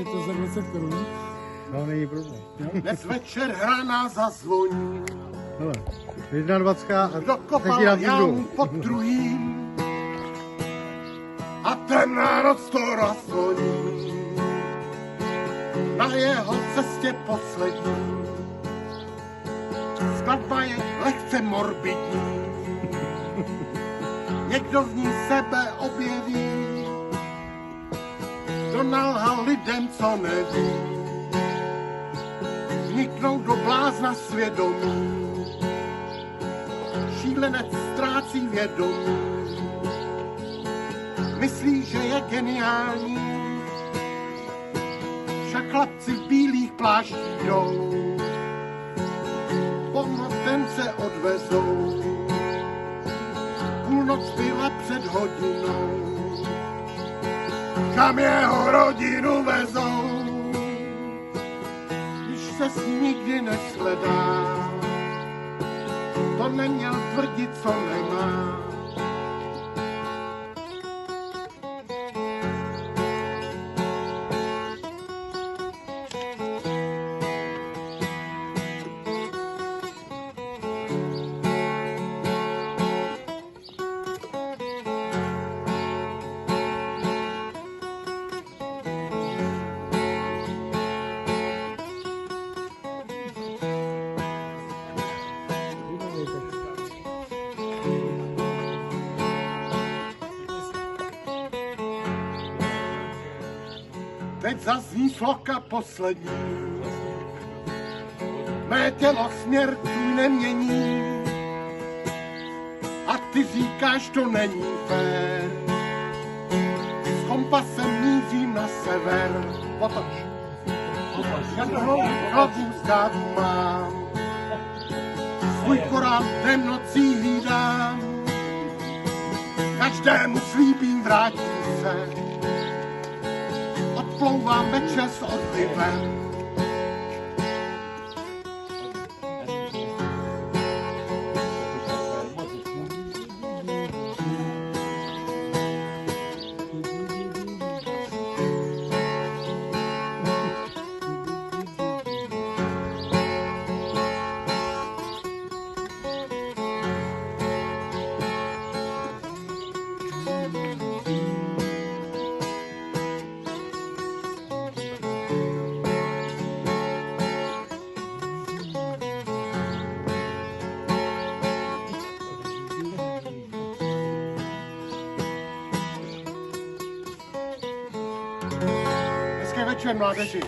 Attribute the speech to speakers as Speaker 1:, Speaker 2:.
Speaker 1: je to za 20 korun.
Speaker 2: No, není problém.
Speaker 3: Dnes večer hrana zazvoní.
Speaker 2: Hele, 21 a
Speaker 3: Kdo
Speaker 2: taky
Speaker 3: kopal
Speaker 2: na
Speaker 3: jam
Speaker 2: týdnu.
Speaker 3: pod druhým a temná noc to rozvoní. Na jeho cestě poslední skladba je lehce morbidní. Někdo v ní sebe objeví, kdo nalhal lidem, co neví. Vniknou do blázna svědomí, šílenec ztrácí vědomí. Myslí, že je geniální, však chlapci v bílých pláštích jdou, pomocence odvezou. Půlnoc byla před hodinou, kam jeho rodinu vezou. Když se s ní nikdy nesledá, to neměl tvrdit, co nemá. Teď zazní sloka poslední, mé tělo směr tvůj nemění. A ty říkáš, to není fér, s kompasem mířím na sever. Otoč, já toho hlavu zdát mám, svůj korál dnem nocí hlídám, každému slíbím vrátím se, odplouvám večer s odlivem. Hezký večer, mládeži.